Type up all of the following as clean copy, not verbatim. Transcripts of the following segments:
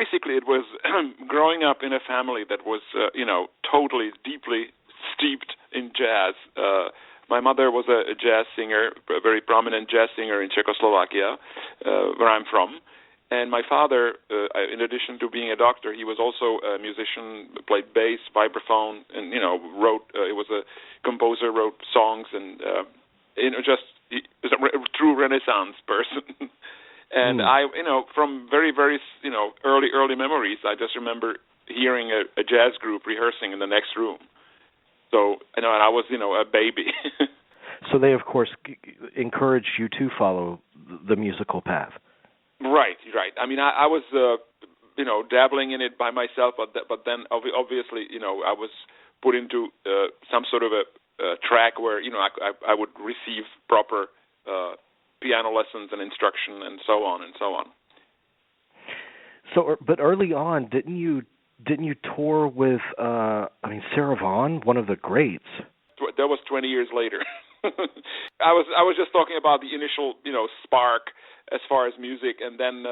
basically it was growing up in a family that was, totally, deeply steeped in jazz. My mother was a jazz singer, a very prominent jazz singer in Czechoslovakia, where I'm from. And my father, in addition to being a doctor, he was also a musician, played bass, vibraphone, and, wrote, he was a composer, wrote songs, and, he was a true Renaissance person. And I, from very, very, early memories, I just remember hearing a jazz group rehearsing in the next room. So, and I was, a baby. So they, of course, encouraged you to follow the musical path. Right. I mean, I was, dabbling in it by myself, but then obviously, I was put into some sort of a track where, I would receive proper piano lessons and instruction and so on and so on. So, but early on, didn't you tour with, Sarah Vaughan, one of the greats? That was 20 years later. I was just talking about the initial, spark as far as music, and then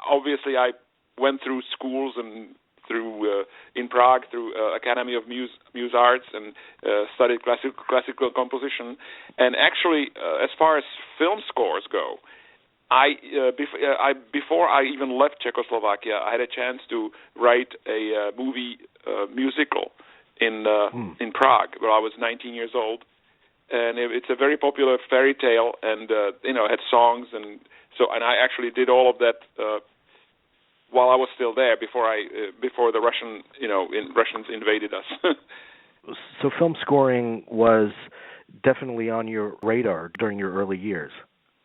obviously I went through schools and through in Prague through Academy of Muse Arts and studied classical composition. And actually, as far as film scores go, before I even left Czechoslovakia, I had a chance to write a movie musical in Prague, where I was 19 years old. And it's a very popular fairy tale, and had songs, and I actually did all of that while I was still there before the Russians invaded us. So film scoring was definitely on your radar during your early years.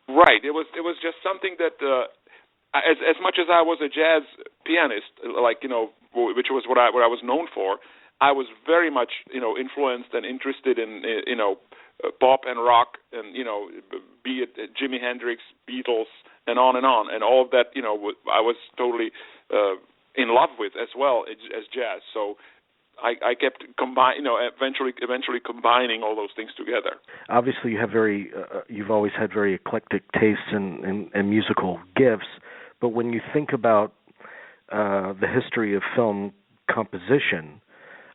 Right. It was just something that as much as I was a jazz pianist, which was what I was known for, I was very much influenced and interested in pop and rock, and be it Jimi Hendrix, Beatles, and on, and all of that. I was totally in love with as well as jazz. So I kept eventually combining all those things together. Obviously, you have you've always had very eclectic tastes and musical gifts. But when you think about the history of film composition,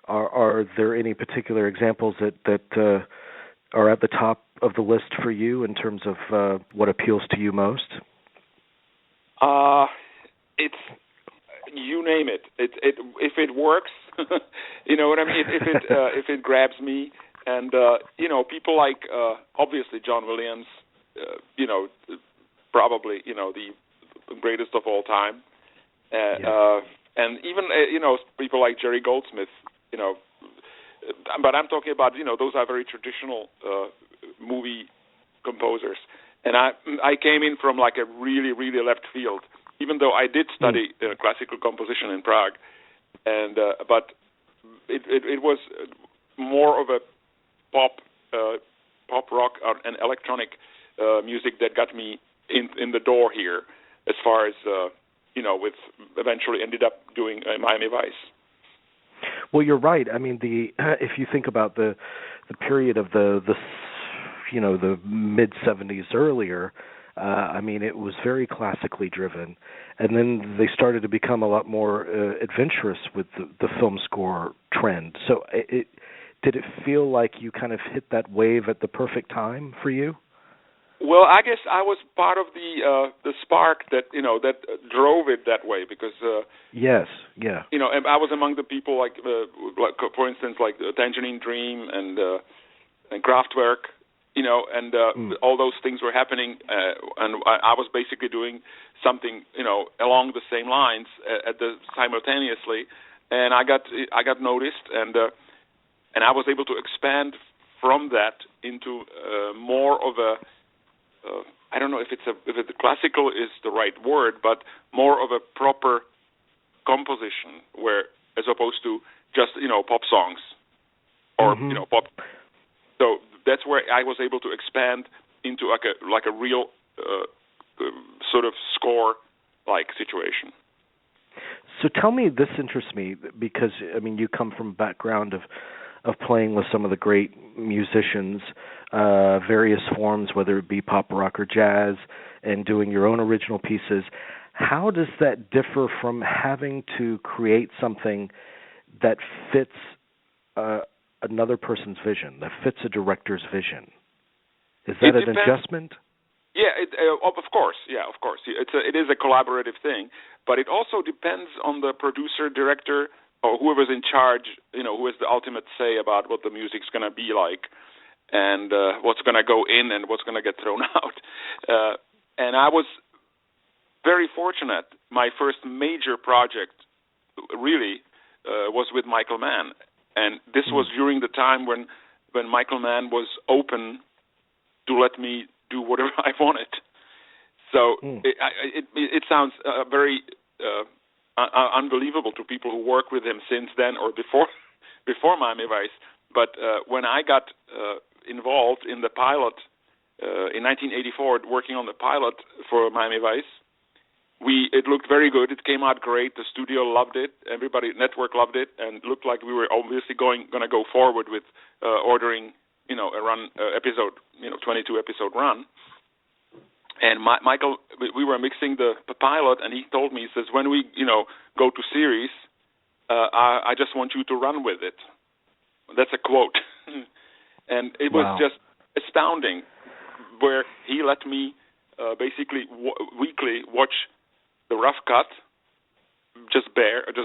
are there any particular examples that are at the top of the list for you in terms of what appeals to you most? It's you name it. If it works, you know what I mean. If it grabs me, and people like obviously John Williams, probably the greatest of all time, and even people like Jerry Goldsmith, But I'm talking about, those are very traditional movie composers. And I came in from like a really, really left field, even though I did study classical composition in Prague. And but it was more of a pop rock and electronic music that got me in the door here, as far as with eventually ended up doing Miami Vice. Well, you're right. I mean, if you think about the period of the mid 70s earlier, it was very classically driven, and then they started to become a lot more adventurous with the film score trend. So, did it feel like you kind of hit that wave at the perfect time for you? Well, I guess I was part of the spark that that drove it that way, because yes, yeah, and I was among the people like for instance like Tangerine Dream and Kraftwerk, and all those things were happening, and I was basically doing something along the same lines simultaneously, and I got noticed, and I was able to expand from that into more of a I don't know if the classical is the right word, but more of a proper composition, where as opposed to just pop songs or pop. So that's where I was able to expand into like a real sort of score like situation. So tell me, this interests me because you come from a background of playing with some of the great musicians, various forms, whether it be pop, rock, or jazz, and doing your own original pieces. How does that differ from having to create something that fits another person's vision, that fits a director's vision? Is that an adjustment? Yeah, of course. Yeah, of course. It is a collaborative thing, but it also depends on the producer, director, or whoever's in charge. Who has the ultimate say about what the music's going to be like, and what's going to go in and what's going to get thrown out. And I was very fortunate. My first major project, really, was with Michael Mann, and this was during the time when Michael Mann was open to let me do whatever I wanted. So it sounds very unbelievable to people who work with him since then or before Miami Vice. But when I got involved in the pilot in 1984, working on the pilot for Miami Vice, it looked very good. It came out great. The studio loved it. Everybody, network loved it, and it looked like we were obviously going to go forward with ordering, a run episode, 22 episode run. And Michael, we were mixing the pilot, and he told me, he says, when we, go to series, I just want you to run with it. That's a quote. And it was just astounding, where he let me basically weekly watch the rough cut, just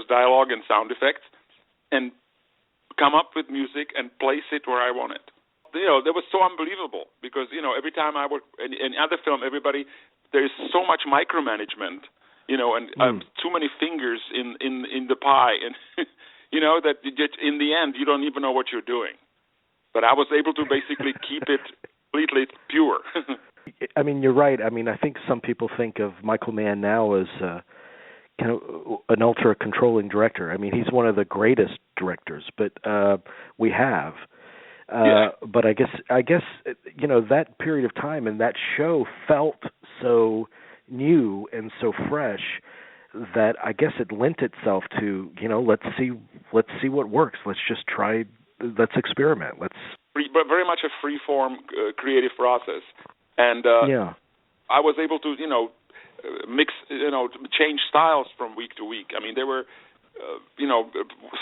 dialogue and sound effects, and come up with music and place it where I want it. That was so unbelievable because, every time I work in other film, there's so much micromanagement, and too many fingers in the pie, and, that in the end, you don't even know what you're doing. But I was able to basically keep it completely pure. I mean, you're right. I mean, I think some people think of Michael Mann now as kind of an ultra-controlling director. I mean, he's one of the greatest directors, but we have. But I guess that period of time and that show felt so new and so fresh that I guess it lent itself to let's see what works. Let's just try. Let's experiment. But very much a free-form creative process, and I was able to mix change styles from week to week. I mean, there were.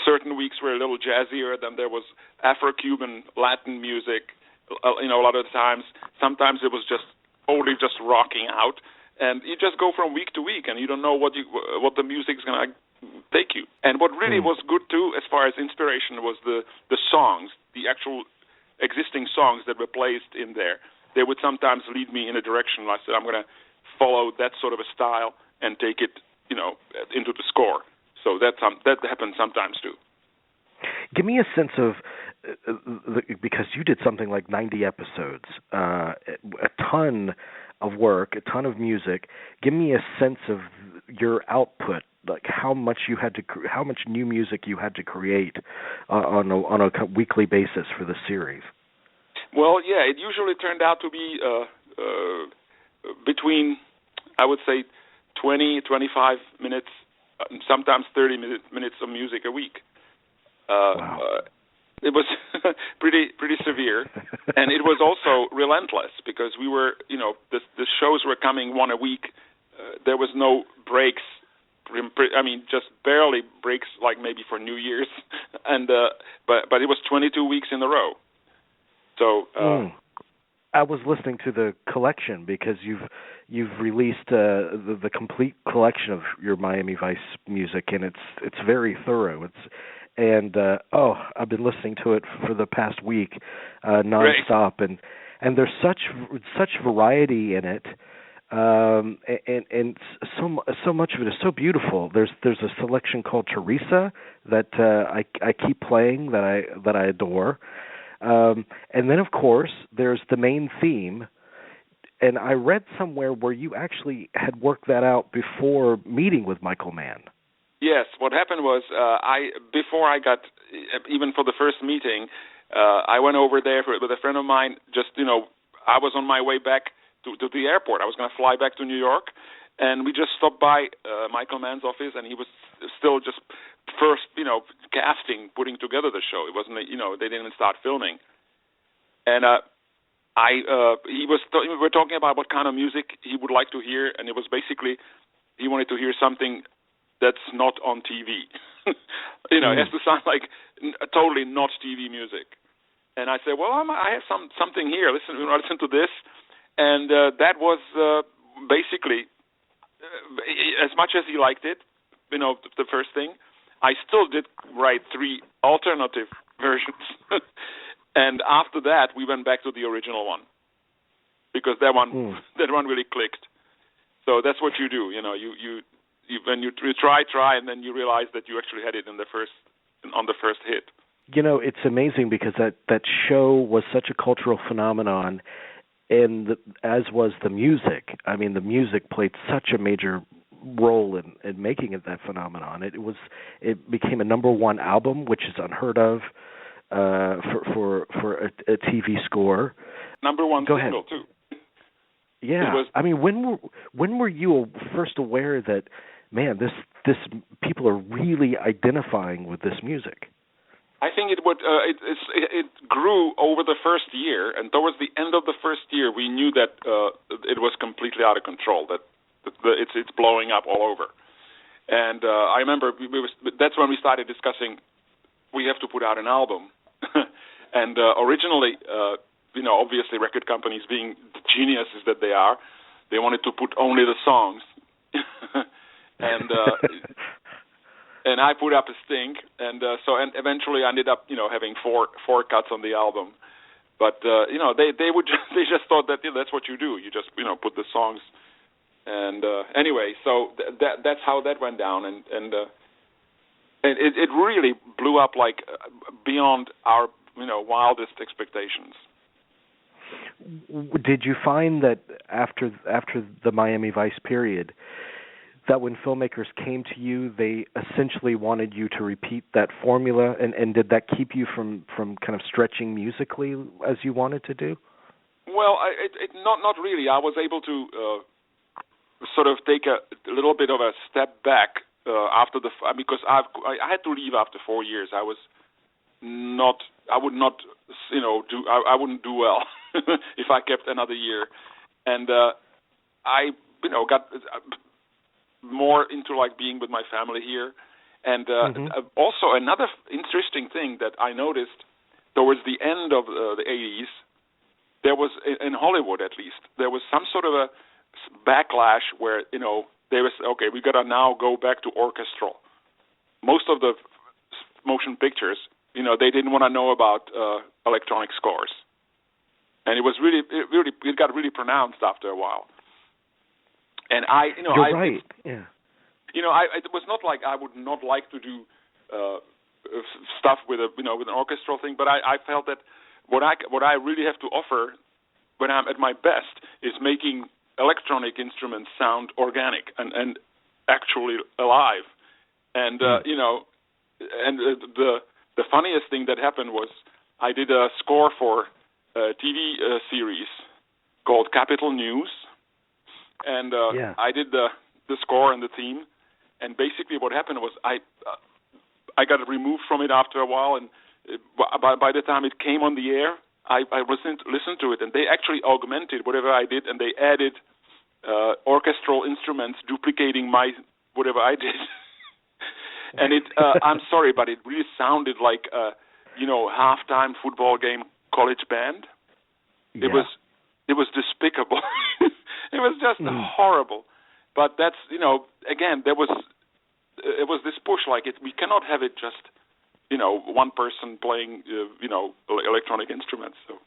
Certain weeks were a little jazzier. Then there was Afro-Cuban Latin music. A lot of the times. Sometimes it was just totally just rocking out, and you just go from week to week, and you don't know what the music's gonna take you. And what really was good too, as far as inspiration, was the songs, the actual existing songs that were placed in there. They would sometimes lead me in a direction. I said, I'm gonna follow that sort of a style and take it, into the score. So that happens sometimes too. Give me a sense of, because you did something like 90 episodes, a ton of work, a ton of music. Give me a sense of your output, like how much new music you had to create on a weekly basis for the series. Well, yeah, it usually turned out to be between, I would say, 20, 25 minutes. Sometimes 30 minutes of music a week. It was pretty severe, and it was also relentless because we were, the shows were coming one a week. There was no breaks. I mean, just barely breaks, like maybe for New Year's, and but it was 22 weeks in a row. So. I was listening to the collection because you've released the complete collection of your Miami Vice music, and it's very thorough. I've been listening to it for the past week nonstop, and there's such variety in it, and so much of it is so beautiful. There's a selection called Teresa that I keep playing that I adore. And then, of course, there's the main theme, and I read somewhere where you actually had worked that out before meeting with Michael Mann. Yes, what happened was before I got, even for the first meeting, I went over there with a friend of mine. Just, I was on my way back to the airport. I was going to fly back to New York, and we just stopped by Michael Mann's office, and he was still just first, casting, putting together the show. It wasn't, they didn't even start filming. And we were talking about what kind of music he would like to hear, and it was basically he wanted to hear something that's not on TV. It has to sound like totally not TV music. And I said, well, I have something here. Listen to this. And that was basically, as much as he liked it, the first thing, I still did write 3 alternative versions. And after that, we went back to the original one, because that one really clicked. So that's what you do. You when you try, and then you realize that you actually had it on the first hit. It's amazing because that show was such a cultural phenomenon, and as was the music. I mean, the music played such a major role in making it that phenomenon. It became a #1 album, which is unheard of for a TV score. #1 Go single ahead. too. Yeah, I mean, when were you first aware that, man, this people are really identifying with this music? I think it grew over the first year, and towards the end of the first year, we knew that it was completely out of control. That it's blowing up all over. And I remember that's when we started discussing we have to put out an album. And originally, obviously record companies, being the geniuses that they are, they wanted to put only the songs. And and I put up a stink, and eventually I ended up having four cuts on the album. But they just thought that that's what you do. You just put the songs. And anyway, so that's how that went down, and it really blew up like beyond our wildest expectations. Did you find that after the Miami Vice period, that when filmmakers came to you, they essentially wanted you to repeat that formula, and did that keep you from kind of stretching musically as you wanted to do? Well, not really. I was able to sort of take a little bit of a step back after because I had to leave after 4 years. I wouldn't do well if I kept another year, and I got more into like being with my family here, and also another interesting thing that I noticed towards the end of the 80s, there was in Hollywood at least there was some sort of a backlash where they was okay, we gotta now go back to orchestral. Most of the motion pictures, they didn't want to know about electronic scores, and it got really pronounced after a while. And you're right. Yeah. It was not like I would not like to do stuff with with an orchestral thing, but I felt that what I really have to offer when I'm at my best is making electronic instruments sound organic and actually alive. And and the funniest thing that happened was I did a score for a TV series called Capital News, and I did the score and the theme. And basically, what happened was I got removed from it after a while, and by the time it came on the air, I listened to it, and they actually augmented whatever I did, and they added orchestral instruments duplicating whatever I did. And I'm sorry, but it really sounded like a halftime football game college band. Yeah. It was despicable. It was just horrible. But that's again, it was this push, like we cannot have it just one person playing electronic instruments. So.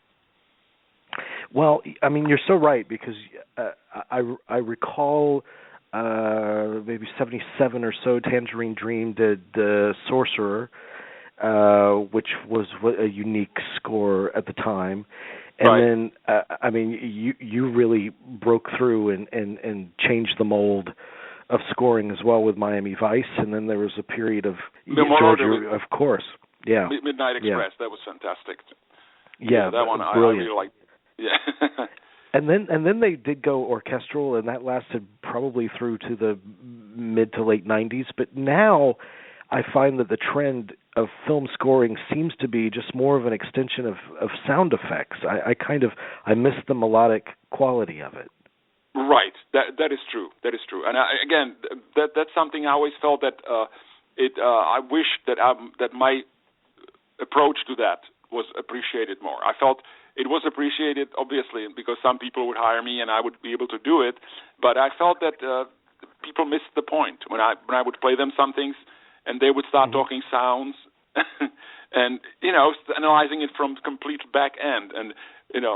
Well, I mean, you're so right, because I recall maybe 77 or so, Tangerine Dream did The Sorcerer, which was a unique score at the time. And right. Then, I mean, you really broke through and changed the mold of scoring as well with Miami Vice, and then there was a period of Georgia, of course. Yeah. Midnight Express, that was fantastic. Yeah, that one brilliant. I really liked. Yeah. And then they did go orchestral, and that lasted probably through to the mid to late 90s. But now I find that the trend of film scoring seems to be just more of an extension of sound effects. I miss the melodic quality of it. Right. That is true. That is true. And again, that's something I always felt that I wish that that my approach to that was appreciated more. I felt it was appreciated, obviously, because some people would hire me and I would be able to do it. But I felt that people missed the point when I would play them some things, and they would start talking sounds, and analyzing it from complete back end. And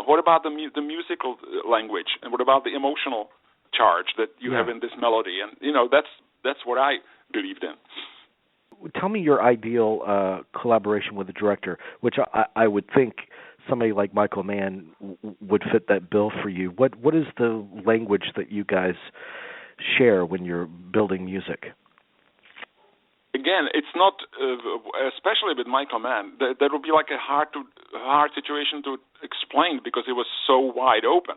what about the musical language, and what about the emotional charge that you have in this melody? And that's what I believed in. Tell me your ideal collaboration with a director, which I would think somebody like Michael Mann would fit that bill for you. What is the language that you guys share when you're building music? Again, it's not, especially with Michael Mann, that would be like a hard situation to explain because it was so wide open.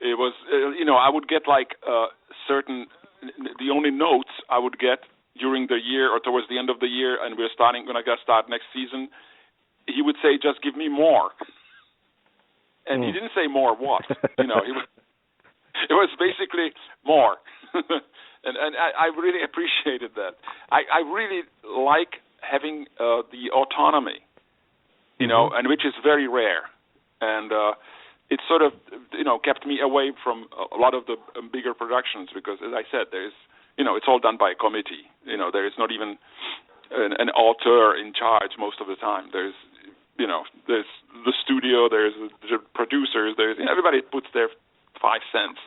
It was, I would get like the only notes I would get during the year or towards the end of the year, and when I got start next season, he would say, "Just give me more," and he didn't say more what. It was basically more. And I really appreciated that. I really like having the autonomy, and which is very rare. And it sort of, kept me away from a lot of the bigger productions because, as I said, there's, it's all done by a committee. There is not even an author in charge most of the time. There's the studio, there's the producers, there's everybody puts their 5 cents.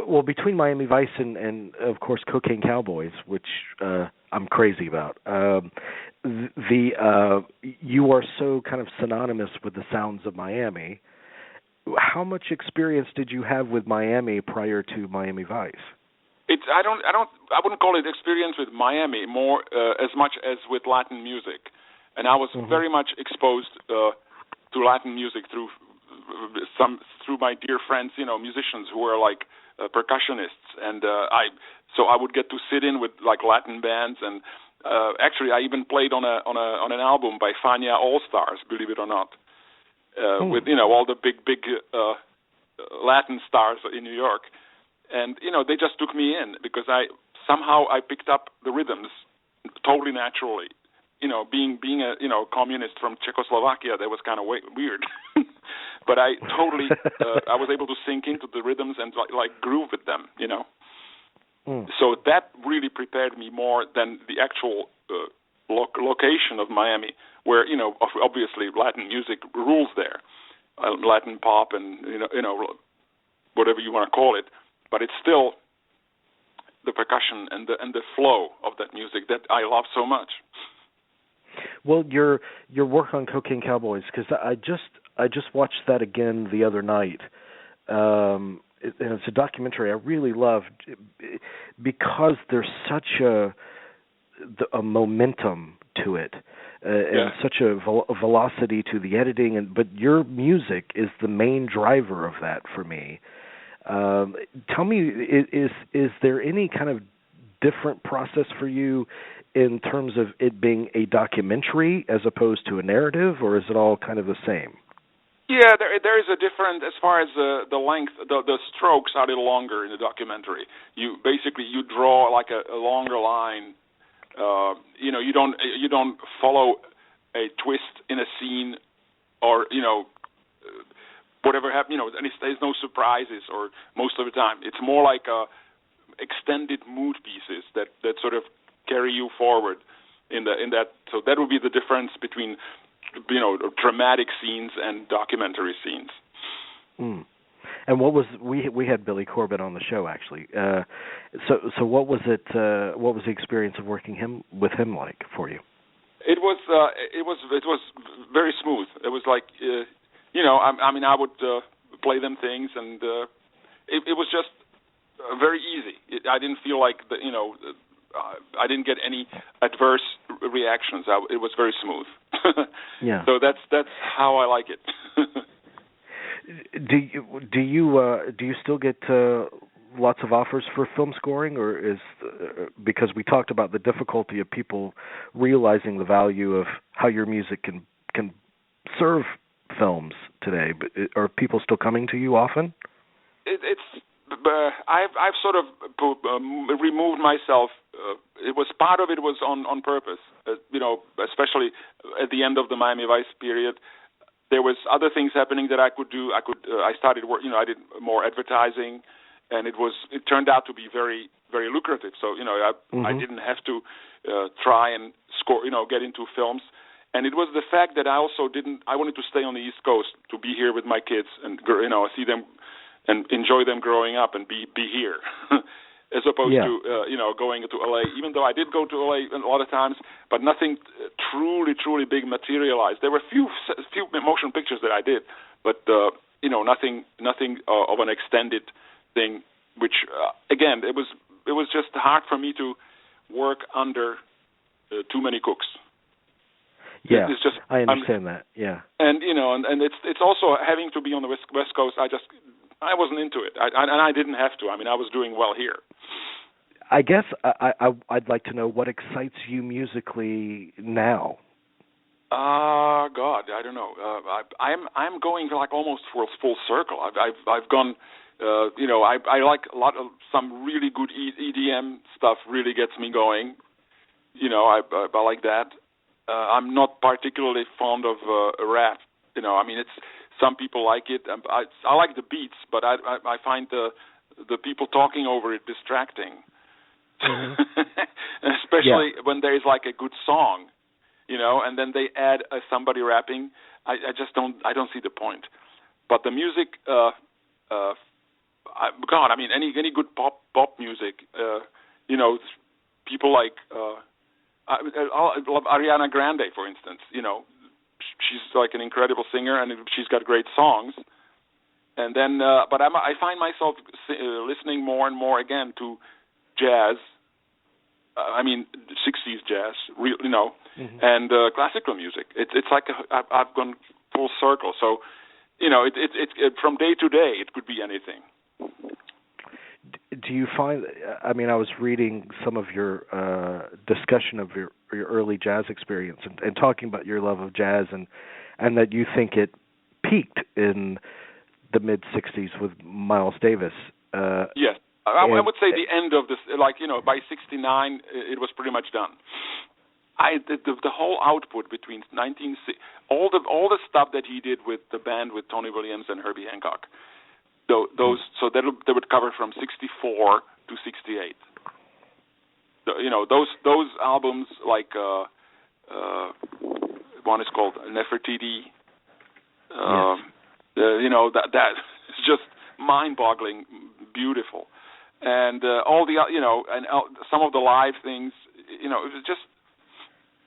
Well, between Miami Vice and of course Cocaine Cowboys, which I'm crazy about, you are so kind of synonymous with the sounds of Miami. How much experience did you have with Miami prior to Miami Vice? I wouldn't call it experience with Miami more as much as with Latin music, and I was very much exposed to Latin music through my dear friends, musicians who were like percussionists, and so I would get to sit in with like Latin bands, and actually I even played on an album by Fania All Stars, believe it or not, with all the big Latin stars in New York. And, they just took me in because I picked up the rhythms totally naturally. Being a communist from Czechoslovakia, that was kind of weird. But I totally, I was able to sink into the rhythms and like groove with them, So that really prepared me more than the actual location of Miami, where, obviously Latin music rules there, Latin pop and, whatever you want to call it. But it's still the percussion and the flow of that music that I love so much. Well, your work on Cocaine Cowboys, because I just watched that again the other night, and it's a documentary I really loved because there's such a momentum to it and such a velocity to the editing, but your music is the main driver of that for me. Tell me, is there any kind of different process for you in terms of it being a documentary as opposed to a narrative, or is it all kind of the same? Yeah, there is a different as far as the length. The strokes are a little longer in the documentary. You draw like a longer line. You don't follow a twist in a scene, or whatever happened, and there's no surprises, or most of the time. It's more like extended mood pieces that sort of carry you forward in that. So that would be the difference between, dramatic scenes and documentary scenes. And what was we had Billy Corbett on the show actually. So what was it? What was the experience of working with him like for you? It was very smooth. It was like. I would play them things, and it was just very easy. I didn't feel like I didn't get any adverse reactions. It was very smooth. Yeah. So that's how I like it. Do you still get lots of offers for film scoring, or is because we talked about the difficulty of people realizing the value of how your music can serve films today, but are people still coming to you often? I've sort of removed myself. It was part of it was on purpose. Especially at the end of the Miami Vice period, there was other things happening that I could do. I started work. I did more advertising, and it turned out to be very, very lucrative. So I didn't have to try and score. Get into films. And it was the fact that I also I wanted to stay on the East Coast, to be here with my kids and see them and enjoy them growing up and be here, as opposed to going to LA. Even though I did go to LA a lot of times, but nothing truly big materialized. There were few motion pictures that I did, but nothing of an extended thing. Which again, it was just hard for me to work under too many cooks. Yeah, I understand that. Yeah, and and it's also having to be on the West Coast. I wasn't into it, and I didn't have to. I mean, I was doing well here. I guess I'd like to know what excites you musically now. God, I don't know. I'm going like almost full circle. I've gone. I like some really good EDM stuff. Really gets me going. I like that. I'm not particularly fond of rap. I mean, some people like it. I like the beats, but I find the people talking over it distracting. Mm-hmm. Especially when there is like a good song, and then they add somebody rapping. I just don't see the point. But the music, God, I mean, any good pop music, people like. I love Ariana Grande, for instance. She's like an incredible singer, and she's got great songs. And then, but I find myself listening more and more again to jazz. I mean, 60s jazz, and classical music. It's like I've gone full circle. So, it from day to day, it could be anything. Do you find? I mean, I was reading some of your discussion of your early jazz experience and talking about your love of jazz and that you think it peaked in the mid '60s with Miles Davis. Yes, I would say the end of this. By '69, it was pretty much done. The whole output between all the stuff that he did with the band with Tony Williams and Herbie Hancock. They would cover from '64 to '68. Those albums, like one is called Nefertiti. That is just mind-boggling, beautiful, and all the some of the live things. It was just.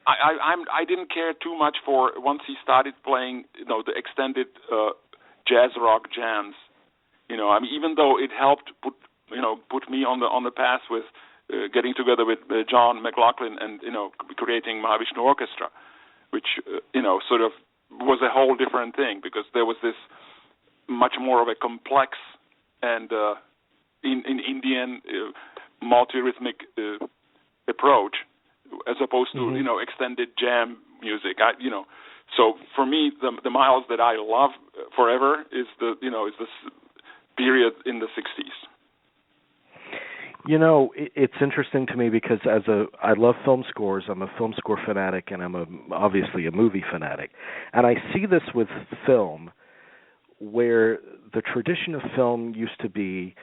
I didn't care too much for once he started playing the extended jazz rock jams. I mean, even though it helped put me on the path with getting together with John McLaughlin and creating Mahavishnu Orchestra, which sort of was a whole different thing because there was this much more of a complex and in Indian multi-rhythmic approach as opposed to extended jam music. So for me, the Miles that I love forever is the period in the '60s. It's interesting to me because I love film scores. I'm a film score fanatic, and I'm obviously a movie fanatic. And I see this with film, where the tradition of film used to be,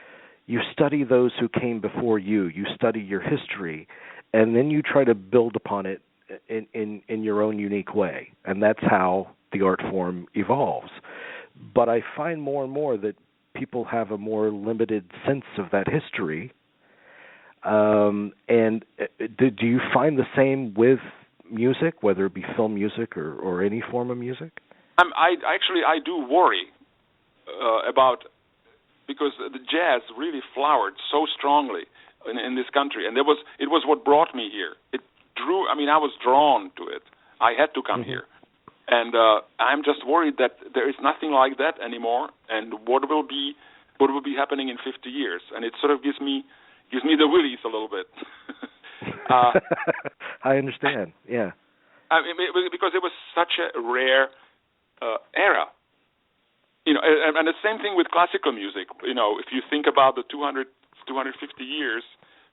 you study those who came before you. You study your history, and then you try to build upon it in your own unique way. And that's how the art form evolves. But I find more and more that people have a more limited sense of that history. And do you find the same with music, whether it be film music or any form of music? I do worry about, because the jazz really flowered so strongly in this country, and it was what brought me here. It drew. I mean, I was drawn to it. I had to come here, and I'm just worried that there is nothing like that anymore. And what will be happening in 50 years? And it sort of gives me the willies a little bit. I understand. Yeah. I mean, because it was such a rare era. and the same thing with classical music. If you think about the 250 years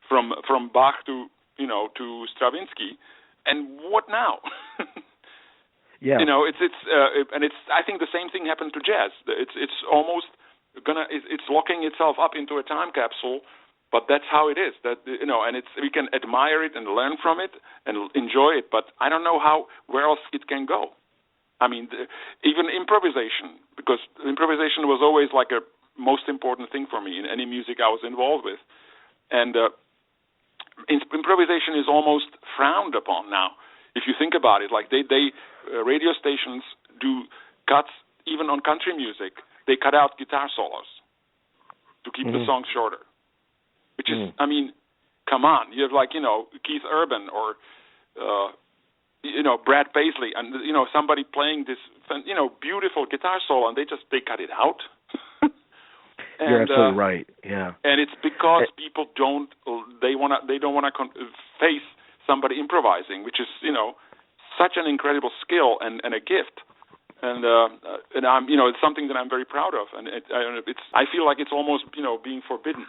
from Bach to to Stravinsky, and what now? Yeah. It's I think the same thing happened to jazz. It's almost it's locking itself up into a time capsule. But that's how it is. And we can admire it and learn from it and enjoy it. But I don't know where else it can go. I mean, even improvisation, because improvisation was always like a most important thing for me in any music I was involved with. And improvisation is almost frowned upon now. If you think about it, like radio stations do cuts even on country music. They cut out guitar solos to keep the song shorter. Which is, I mean, come on. You have Keith Urban or, Brad Paisley and, somebody playing this, beautiful guitar solo and they cut it out. And, you're absolutely right. Yeah. And it's because people don't want to face somebody improvising, which is, such an incredible skill and a gift. And I'm, it's something that I'm very proud of. And I feel like it's almost, being forbidden.